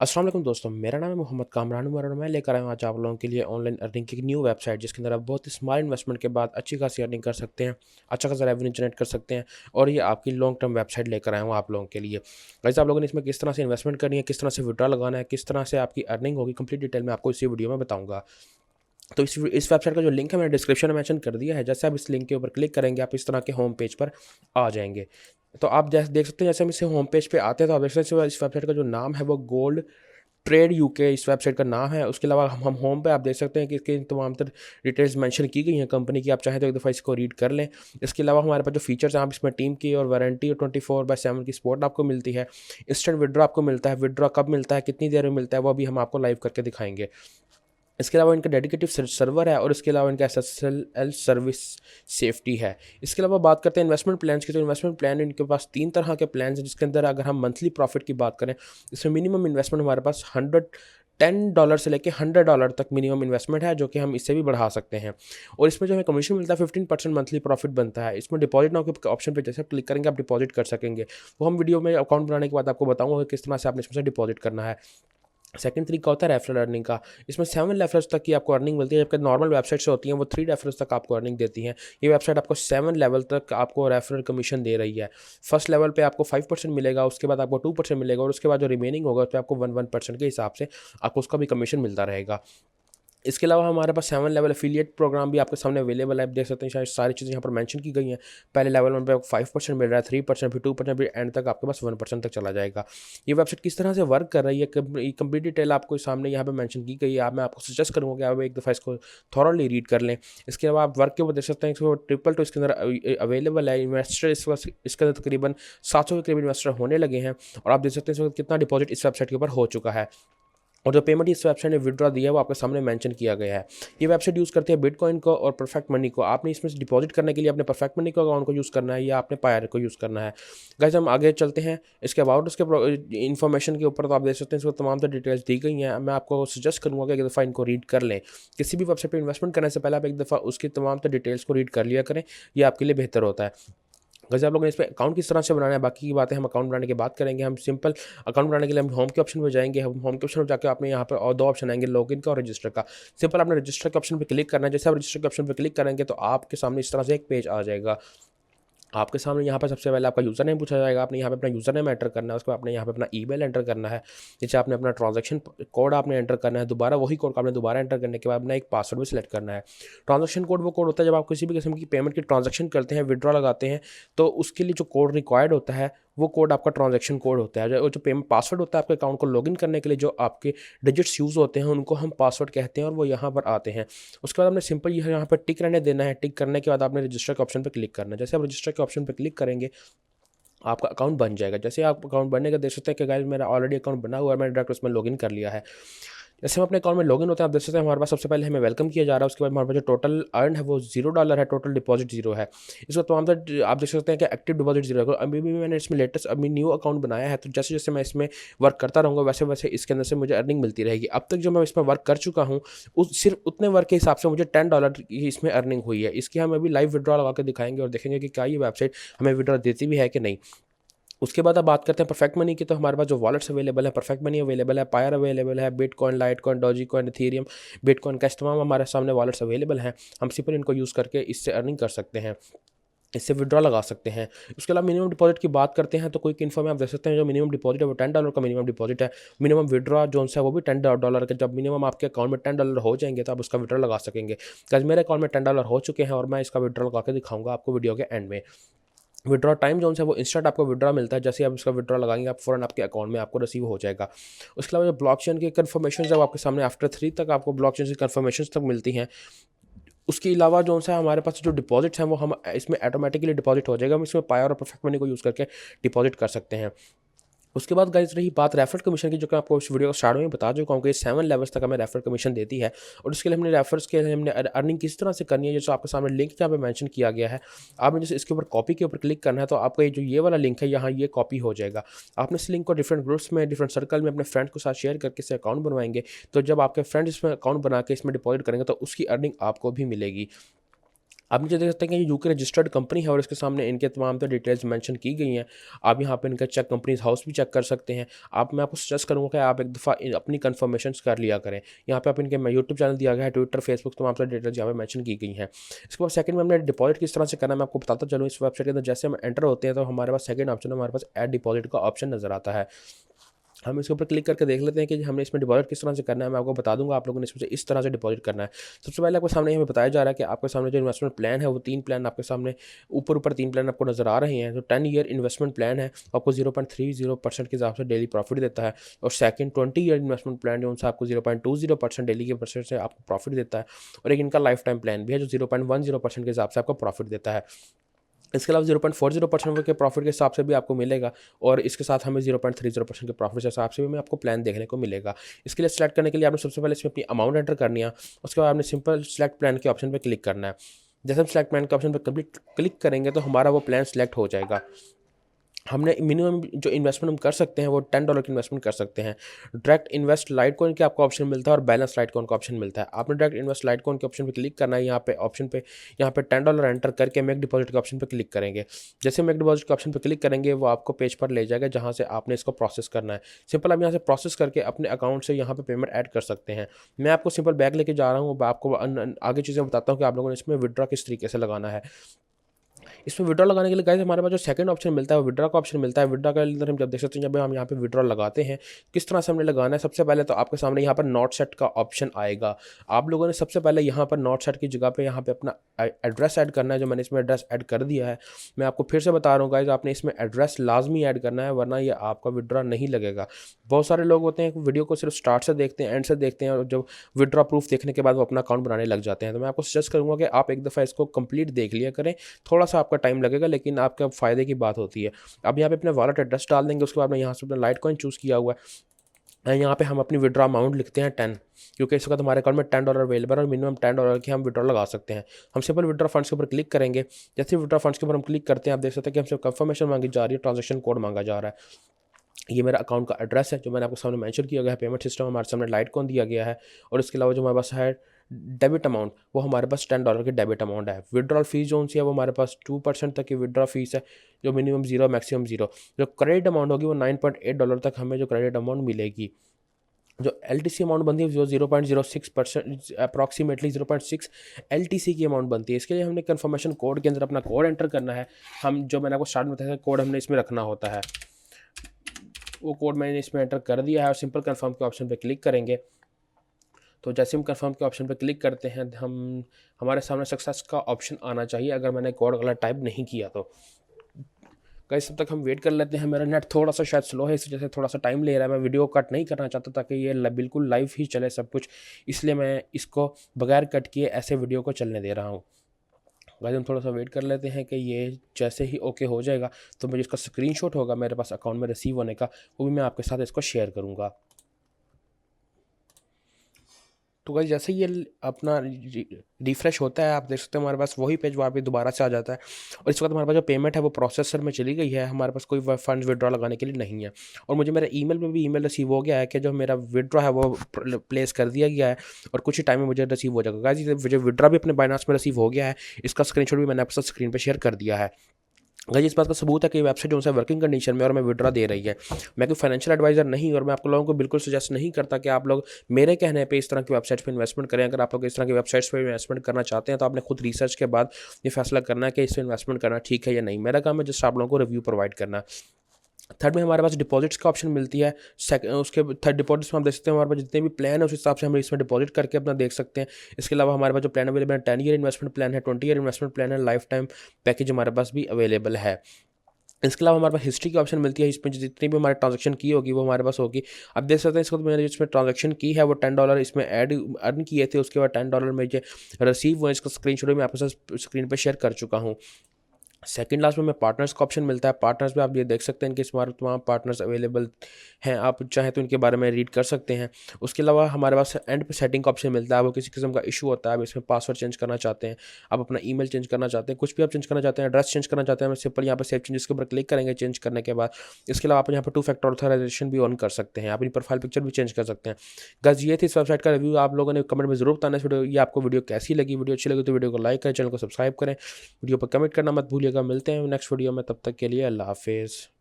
अस्सलाम वालेकुम दोस्तों, मेरा नाम है मोहम्मद कामरान उमर और मैं लेकर आया हूँ आज आप लोगों के लिए ऑनलाइन अर्निंग की एक न्यू वेबसाइट जिसके अंदर आप बहुत ही स्मॉल इन्वेस्टमेंट के बाद अच्छी खासी अर्निंग कर सकते हैं, अच्छा खासा रेवेन्यू जनरेट कर सकते हैं और ये आपकी लॉन्ग टर्म वेबसाइट लेकर आया हूँ आप लोगों के लिए। गाइस, आप लोगों ने इसमें किस तरह से इन्वेस्टमेंट करनी है, किस तरह से विड्रॉ लगाना है, किस तरह से आपकी अर्निंग होगी, कंप्लीट डिटेल में आपको इसी वीडियो में बताऊँगा। तो इस वेबसाइट का जो लिंक है मैंने डिस्क्रिप्शन में मेंशन कर दिया है। जैसे आप इस लिंक के ऊपर क्लिक करेंगे आप इस तरह के होम पेज पर आ जाएंगे। तो आप जैसे देख सकते हैं, जैसे हम इस होम पेज पे आते हैं तो आप देख सकते हैं इस वेबसाइट का जो नाम है वो गोल्ड ट्रेड यूके इस वेबसाइट का नाम है। उसके अलावा हम होम पे आप देख सकते हैं कि इसके तमाम तर डिटेल्स मेंशन की गई हैं कंपनी की। आप चाहें तो एक दफ़ा इसको रीड कर लें। इसके अलावा हमारे पास जो फीचर्स हैं, आप इसमें टीम की और वारंटी और 24/7 की सपोर्ट आपको मिलती है। इंस्टेंट विड्रॉ आपको मिलता है। विड्रॉ कब मिलता है, कितनी देर में मिलता है, वो भी हम आपको लाइव करके दिखाएंगे। इसके अलावा इनका डेडिकेटिव सर्वर है और इसके अलावा इनका एसएसएल सर्विस सेफ्टी है। इसके अलावा बात करते हैं इन्वेस्टमेंट प्लान्स की। तो इन्वेस्टमेंट प्लान इनके पास 3 तरह के प्लान्स हैं, जिसके अंदर अगर हम मंथली प्रॉफिट की बात करें, इसमें मिनिमम इन्वेस्टमेंट हमारे पास $110 से लेके $100 तक मिनिमम इन्वेस्टमेंट है, जो कि हम इससे भी बढ़ा सकते हैं। और इसमें जो हमें कमीशन मिलता है 15% मंथली प्रॉफिट बनता है। इसमें डिपॉजिट नाउ के ऑप्शन पे जैसे आप क्लिक करेंगे आप डिपॉजिट कर सकेंगे। वो हम वीडियो में अकाउंट बनाने के बाद आपको बताऊंगा कि किस तरह से आपने इसमें से डिपॉजिट करना है। सेकंड तरीका होता है रेफरल अर्निंग का। इसमें 7 रेफरल्स तक की आपको अर्निंग मिलती है, जबकि नॉर्मल वेबसाइट से होती हैं वो 3 रेफरल्स तक आपको अर्निंग देती हैं। ये वेबसाइट आपको 7 लेवल तक आपको रेफरल कमीशन दे रही है। फर्स्ट लेवल पे आपको 5% मिलेगा, उसके बाद आपको 2% मिलेगा और उसके बाद जो रिमेनिंग होगा उस पर आपको 1% के हिसाब से आपको उसका भी कमीशन मिलता रहेगा। इसके अलावा हमारे पास 7 लेवल एफिलिएट प्रोग्राम भी आपके सामने अवेलेबल है। आप देख सकते हैं शायद सारी चीज़ें यहाँ पर मेंशन की गई हैं। पहले लेवल 1 पे आपको 5% मिल रहा है, 3%, फिर 2%, फिर एंड तक आपके पास 1% तक चला जाएगा। ये वेबसाइट किस तरह से वर्क कर रही है, कंप्लीट डिटेल आपको सामने यहाँ पे मेंशन की गई है। मैं आपको सजेस्ट करूँगा कि आप एक दफ़ा इसको थॉरली रीड कर लें। इसके अलावा आप वर्क के ऊपर देख सकते हैं, इसको ट्रिपल टू इसके अंदर अवेलेबल है। इन्वेस्टर इसके अंदर तकरीबन 700 के करीब इन्वेस्टर होने लगे हैं और आप देख सकते हैं इस वक्त कितना डिपॉजिट इस वेबसाइट के ऊपर हो चुका है। और जो पेमेंट इस वेबसाइट ने विड्रॉ दिया है वो आपके सामने मेंशन किया गया है। ये वेबसाइट यूज़ करती है बिटकॉइन को और परफेक्ट मनी को। आपने इसमें से डिपॉजिट करने के लिए अपने परफेक्ट मनी को अकाउंट को यूज़ करना है या आपने पायर को यूज़ करना है। गाइस, हम आगे चलते हैं इसके अबाउट उसके इन्फॉर्मेशन के ऊपर। तो आप देख सकते हैं इसमें तमाम तो डिटेल्स दी गई हैं। मैं आपको सजेस्ट करूँगा कि एक दफ़ा इनको रीड कर लें। किसी भी वेबसाइट पर इन्वेस्टमेंट करने से पहले आप एक दफ़ा उसकी तमाम तो डिटेल्स को रीड कर लिया करें, ये आपके लिए बेहतर होता है। वैसे आप लोगों ने इस पे अकाउंट किस तरह से बनाना है, बाकी की बातें हम अकाउंट बनाने की बात करेंगे। हम सिंपल अकाउंट बनाने के लिए हम होम के ऑप्शन पे जाएंगे। हम होम के ऑप्शन पर जाकर आपने यहाँ पर और 2 ऑप्शन आएंगे, लॉगिन का और रजिस्टर का। सिंपल आपने रजिस्टर के ऑप्शन पे क्लिक करना है। जैसे आप रजिस्टर के ऑप्शन पे क्लिक करेंगे तो आपके सामने इस तरह से एक पेज आ जाएगा। आपके सामने यहाँ पर सबसे पहले आपका यूज़र नेम पूछा जाएगा। आपने यहाँ पे अपना यूज़र नेम एंटर करना है। उसके बाद आपने यहाँ पे अपना ईमेल एंटर करना है। नीचे आपने अपना ट्रांजैक्शन कोड आपने एंटर करना है। दोबारा वही कोड आपने दोबारा एंटर करने के बाद अपना एक पासवर्ड भी सिलेक्ट करना है। ट्रांजैक्शन कोड वो कोड होता है जब आप किसी भी किस्म की पेमेंट की ट्रांजैक्शन करते हैं, विड्रॉ लगाते हैं, तो उसके लिए जो कोड रिक्वायर्ड होता है वो कोड आपका ट्रांजैक्शन कोड होता है। जो पेमेंट पासवर्ड होता है आपके अकाउंट को लॉगिन करने के लिए, जो आपके डिजिट्स यूज़ होते हैं उनको हम पासवर्ड कहते हैं और वो यहाँ पर आते हैं। उसके बाद आपने सिंपल यहाँ पर टिक रहने देना है। टिक करने के बाद आपने रजिस्टर के ऑप्शन पर क्लिक करना है। जैसे आप रजिस्टर के ऑप्शन पर क्लिक करेंगे आपका अकाउंट बन जाएगा। जैसे आप अकाउंट बनने का देख सकते हैं कि गाइस मेरा ऑलरेडी अकाउंट बना हुआ है, मैंने डायरेक्ट उसमें लॉगिन कर लिया है। जैसे हम अपने अकाउंट में लॉगिन होते हैं आप देख सकते हैं हमारे पास सबसे पहले हमें वेलकम किया जा रहा है। उसके बाद हमारे पास जो टोटल अर्न है वो $0 है, टोटल डिपॉजिट 0 है। इसको तमाम आप देख सकते हैं कि एक्टिव डिपॉजिट 0 है। अभी भी मैंने इसमें लेटेस्ट अभी न्यू अकाउंट बनाया है, तो जैसे जैसे मैं इसमें वर्क करता रहूँगा वैसे वैसे इसके अंदर से मुझे अर्निंग मिलती रहेगी। अब तक जो मैं इसमें वर्क कर चुका हूँ उस सिर्फ उतने वर्क के हिसाब से मुझे $10 की इसमें अर्निंग हुई है। इसकी हम अभी लाइव विड्रॉ लगा के दिखाएंगे और देखेंगे कि क्या ये वेबसाइट हमें विड्रॉ देती भी है कि नहीं। उसके बाद अब बात करते हैं परफेक्ट मनी की। तो हमारे पास जो वॉलेट्स अवेलेबल है, परफेक्ट मनी अवेलेबल है, पायर अवेलेबल है, bitcoin, litecoin, dogecoin, ethereum, bitcoin cash, तमाम हमारे सामने वॉलेट्स अवेलेबल हैं। हम सिंपल इनको यूज़ करके इससे अर्निंग कर सकते हैं, इससे विड्रॉ लगा सकते हैं। उसके अलावा मिनिमम डिपॉजिट की बात करते हैं तो कोई इन्फॉर्म में आप देख सकते हैं जो मिनिमम डिपॉजिट है वो $10 का मिनिमम डिपॉजिट है। मिनिमम विड्रॉ जो है वो भी $10 का। जब मिनिमम आपके अकाउंट में $10 हो जाएंगे तो आप उसका विड्रॉ लगा सकेंगे। गाइस, मेरे अकाउंट में $10 हो चुके हैं और मैं इसका विड्रॉ लगा के दिखाऊंगा आपको वीडियो के एंड में। विड्रॉ टाइम जो है वो इंस्टेंट आपको विड्रॉ मिलता है। जैसे आप इसका विड्रॉ लगाएंगे आप फ़ौरन आपके अकाउंट में आपको रिसीव हो जाएगा। उसके अलावा जो ब्लॉकचेन की कन्फर्मेशन जब आपके सामने आफ्टर 3 तक आपको ब्लॉकचेन की कन्फर्मेशन तक मिलती हैं। उसके अलावा जो है हमारे पास जो डिपॉजिट्स हैं वो हम इसमें ऑटोमेटिकली डिपॉजिट हो जाएगा। हम इसमें पायर और परफेक्ट मनी को यूज़ करके डिपॉजिट कर सकते हैं। उसके बाद गाइस रही बात रेफरल कमीशन की, जो कि आपको इस वीडियो को स्टार्ट में बता चुका हूँ कि 7 लेवल्स तक हमें रेफरल कमीशन देती है। और उसके लिए हमने रेफर्स के लिए हमने अर्निंग किस तरह से करनी है, जैसे आपके सामने लिंक यहाँ पे मेंशन किया गया है। आपने जैसे इसके ऊपर कॉपी के ऊपर क्लिक करना है तो आपका ये जो ये वाला लिंक है यहाँ ये कॉपी हो जाएगा। आपने इस लिंक को डिफरेंट ग्रुप्स में, डिफरेंट सर्कल में अपने फ्रेंड के साथ शेयर करके इससे अकाउंट बनवाएंगे। तो जब आपके फ्रेंड इसमें अकाउंट बना के इसमें डिपॉजिट करेंगे तो उसकी अर्निंग आपको भी मिलेगी। आप नीचे देख सकते हैं कि ये यूके रजिस्टर्ड कंपनी है और इसके सामने इनके तमाम तो डिटेल्स मेंशन की गई हैं। आप यहाँ पे इनका चेक कंपनीज हाउस भी चेक कर सकते हैं। मैं आपको सजेस्ट करूँगा कि आप एक दफ़ा अपनी कन्फर्मेशंस कर लिया करें। यहाँ पे आप इनके यूट्यूब चैनल दिया गया है, ट्विटर, फेसबुक, तमाम सारी डिटेल्स यहाँ पे मेंशन की गई हैं। इसके बाद सेकंड में हमने डिपॉजिट किस तरह से करना है मैं आपको बताता चलूँ। इस वेबसाइट के अंदर जैसे हम एंटर होते हैं तो हमारे पास सेकंड ऑप्शन, हमारे पास ऐड डिपॉजिट का ऑप्शन नज़र आता है। हम इसके ऊपर क्लिक करके देख लेते हैं कि हमने इसमें डिपॉजिट किस तरह से करना है। मैं आपको बता दूंगा, आप लोगों ने इसमें से इस तरह से डिपॉजिट करना है। सबसे पहले आपके सामने हमें बताया जा रहा है कि आपके सामने जो इन्वेस्टमेंट प्लान है वो 3 प्लान आपके सामने ऊपर 3 प्लान आपको नज़र आ रहे हैं। तो 10 ईयर इन्वेस्टमेंट प्लान है, आपको 0.30% के हिसाब से डेली प्रॉफिट देता है। और सेकंड 20 ईयर इन्वेस्टमेंट प्लान जो उनसे आपको 0.20% डेली के परसेंट से आपको प्रॉफिट देता है। और एक इनका लाइफ टाइम प्लान भी है जो 0.10% के हिसाब से आपको प्रॉफिट देता है। इसके अलावा 0.40% के प्रॉफिट के हिसाब से भी आपको मिलेगा और इसके साथ हमें 0.30% के प्रॉफिट के हिसाब से भी हमें आपको प्लान देखने को मिलेगा। इसके लिए सेलेक्ट करने के लिए आपने सबसे पहले इसमें अपनी अमाउंट एंटर करनी है। उसके बाद आपने सिंपल सेलेक्ट प्लान के ऑप्शन पर क्लिक करना है। जैसे हम सेलेक्ट प्लान के ऑप्शन पर क्लिक करेंगे तो हमारा वो प्लान सेलेक्ट हो जाएगा। हमने मिनिमम जो इन्वेस्टमेंट हम कर सकते हैं वो $10 की इन्वेस्टमेंट कर सकते हैं। डायरेक्ट इन्वेस्ट लाइट कॉइन के आपको ऑप्शन मिलता है और बैलेंस लाइट कॉइन का ऑप्शन मिलता है। आपने डायरेक्ट इन्वेस्ट लाइट कॉइन के ऑप्शन पे क्लिक करना है। यहाँ पे ऑप्शन पे यहाँ पे $10 एंटर करके मेक डिपॉजिट के ऑप्शन पे क्लिक करेंगे। जैसे मेक डिपॉजिट के ऑप्शन पे क्लिक करेंगे वो आपको पेज पर ले जाएगा जहाँ से आपने इसको प्रोसेस करना है। सिंपल आप यहाँ से प्रोसेस करके अपने अकाउंट से यहाँ पे पेमेंट ऐड कर सकते हैं। मैं आपको सिंपल बैक लेके जा रहा हूँ, आपको आगे चीज़ें बताता हूँ कि आप लोगों ने इसमें विड्रॉ किस तरीके से लगाना है। इसमें विड्रॉ लगाने के लिए गाइस हमारे पास जो सेकंड ऑप्शन मिलता है वो विड्रॉ का ऑप्शन मिलता है। विड्रॉ के अंदर हम जब देख सकते हैं, जब हम यहाँ पे विड्रॉ लगाते हैं किस तरह से हमने लगाना है। सबसे पहले तो आपके सामने यहाँ पर नॉट सेट का ऑप्शन आएगा। आप लोगों ने सबसे पहले यहाँ पर नॉट सेट की जगह पे यहाँ पे अपना एड्रेस ऐड करना है, जो मैंने इसमें एड्रेस ऐड कर दिया है। मैं आपको फिर से बता रहा हूँ गाइस, आपने इसमें एड्रेस लाजमी ऐड करना है वरना ये आपका विड्रॉ नहीं लगेगा। बहुत सारे लोग होते हैं वीडियो को सिर्फ स्टार्ट से देखते हैं, एंड से देखते हैं और जब विड्रॉ प्रूफ देखने के बाद वो अपना अकाउंट बनाने लग जाते हैं। तो मैं आपको सजेस्ट करूँगा कि आप एक दफ़ा इसको कंप्लीट देख लिया करें। थोड़ा सा आपका टाइम लगेगा लेकिन आपके फ़ायदे की बात होती है। अब यहाँ पे अपने वॉलेट एड्रेस डाल देंगे। उसके बाद में यहाँ से अपना लाइट कॉइन चूज़ किया हुआ है। यहाँ पे हम अपनी विड्रॉ अमाउंट लिखते हैं 10, क्योंकि इस वक्त हमारे अकाउंट में $10 अवेलेबल है और मिनिमम $10 की हम विड्रॉ लगा सकते हैं। हम सिंपल विड्रॉ फंड्स के ऊपर क्लिक करेंगे। जैसे विड्रॉ फंड्स के ऊपर हम क्लिक करते हैं आप देख सकते हैं कि हमसे कंफर्मेशन मांगी जा रही है, ट्रांजेक्शन कोड मांगा जा रहा है। ये मेरा अकाउंट का एड्रेस है जो मैंने आपके सामने मेंशन किया गया है। पेमेंट सिस्टम हमारे सामने लाइट कॉइन दिया गया है और इसके अलावा जो हमारे पास है डेबिट अमाउंट, वो हमारे पास $10 की डेबिट अमाउंट है। विड्रॉल फीस जो उनसी है वो हमारे पास 2% तक की विड्रॉ फीस है, जो मिनिमम 0 मैक्सिमम 0। जो क्रेडिट अमाउंट होगी वो $9.8 तक हमें जो क्रेडिट अमाउंट मिलेगी। जो LTC अमाउंट बनती है वो 0.06%, अप्रॉक्सीमेटली 0.6 LTC की अमाउंट बनती है। इसके लिए हमने कन्फर्मेशन कोड के अंदर अपना कोड एंटर करना है। हम जो मैंने आपको स्टार्ट में बताया कोड हमने इसमें रखना होता है, वो कोड मैंने इसमें एंटर कर दिया है और सिंपल कंफर्म के ऑप्शन पे क्लिक करेंगे। तो जैसे हम कंफर्म के ऑप्शन पे क्लिक करते हैं हमारे सामने सक्सेस का ऑप्शन आना चाहिए अगर मैंने कोड गलत टाइप नहीं किया तो। गाइस तब तक हम वेट कर लेते हैं। मेरा नेट थोड़ा सा शायद स्लो है, इस वजह से थोड़ा सा टाइम ले रहा है। मैं वीडियो कट नहीं करना चाहता ताकि ये बिल्कुल लाइव ही चले सब कुछ, इसलिए मैं इसको बगैर कट किए ऐसे वीडियो को चलने दे रहा हूँ। गाइस हम थोड़ा सा वेट कर लेते हैं कि ये जैसे ही ओके हो जाएगा तो मुझे इसका स्क्रीनशॉट होगा मेरे पास अकाउंट में रिसीव होने का, वो भी मैं आपके साथ इसको शेयर करूँगा। तो गाइस जैसे ये अपना रिफ्रेश होता है आप देख सकते हैं हमारे पास वही पेज वहाँ पे दोबारा से आ जाता है। और इस वक्त हमारे पास जो पेमेंट है वो प्रोसेसर में चली गई है, हमारे पास कोई फंड्स विड्रॉ लगाने के लिए नहीं है। और मुझे मेरे ईमेल में भी ईमेल रिसीव हो गया है कि जो मेरा विड्रॉ है वो प्लेस कर दिया गया है और कुछ ही टाइम में मुझे रिसीव हो जाएगा। गाइस मुझे विड्रॉ भी अपने बाइनांस में रिसीव हो गया है, इसका स्क्रीनशॉट भी मैंने आपके साथ स्क्रीन पर शेयर कर दिया है। गाइस इस बात का सबूत है कि वेबसाइट जो है वर्किंग कंडीशन में और मैं विड्रॉ दे रही है। मैं कोई फाइनेंशियल एडवाइजर नहीं और मैं आप लोगों को बिल्कुल सजेस्ट नहीं करता कि आप लोग मेरे कहने पे इस तरह की वेबसाइट पे इन्वेस्टमेंट करें। अगर आप लोग इस तरह की वेबसाइट्स पे इन्वेस्टमेंट करना चाहते हैं तो आपने खुद रिसर्च के बाद ये फैसला करना है कि इससे इन्वेस्टमेंट करना ठीक है या नहीं। मेरा काम है जस्ट आप लोगों को रिव्यू प्रोवाइड करना। थर्ड में हमारे पास डिपॉजिट्स का ऑप्शन मिलती है। उसके थर्ड डिपॉजिट्स में हम देख सकते हैं हमारे पास जितने भी प्लान है उस हिसाब से हम इसमें डिपॉजिट करके अपना देख सकते हैं। इसके अलावा हमारे पास जो प्लान अवेलेबल है 10 ईयर इन्वेस्टमेंट प्लान है, 20 ईयर इन्वेस्टमेंट प्लान है, लाइफ टाइम पैकेज हमारे पास भी अवेलेबल है। इसके अलावा हमारे पास हिस्ट्री की ऑप्शन मिलती है, इसमें जितनी भी हमारे ट्रांजैक्शन की होगी वो हमारे पास होगी। अब देख सकते हैं इसको मैंने जिसमें ट्रांजैक्शन की है वो $10 इसमें ऐड अर्न किए थे, उसके बाद $10 मुझे रिसीव हुए। इसका स्क्रीनशॉट मैं आपके साथ स्क्रीन पर शेयर कर चुका हूँ। सेकंड लास्ट में हमें पार्टनर्स का ऑप्शन मिलता है। पार्टनर्स में आप ये देख सकते हैं कि हमारे तमाम पार्टनर्स अवेलेबल हैं, आप चाहें तो इनके बारे में रीड कर सकते हैं। उसके अलावा हमारे पास एंड पे सेटिंग का ऑप्शन मिलता है। वो किसी किस्म का इशू होता है, आप इसमें पासवर्ड चेंज करना चाहते हैं, आप अपना ईमेल चेंज करना चाहते हैं, कुछ भी आप चेंज करना चाहते हैं, एड्रेस चेंज करना चाहते हैं, सिंपल यहाँ पर सेव चेंजेस के ऊपर क्लिक करेंगे चेंज करने के बाद। इसके अलावा आप यहाँ पर 2 फैक्टर ऑथराइजेशन भी ऑन कर सकते हैं, अपनी प्रोफाइल पिक्चर भी चेंज कर सकते हैं। गाइस ये थी इस वेबसाइट का रिव्यू। आप लोगों ने कमेंट में ज़रूर बताना इस वीडियो, ये आपको वीडियो कैसी लगी। वीडियो अच्छी लगी तो वीडियो को लाइक करें, चैनल को सब्सक्राइब करें, वीडियो पर कमेंट करना मत भूलिएगा। मिलते हैं नेक्स्ट वीडियो में, तब तक के लिए अल्लाह हाफिज़।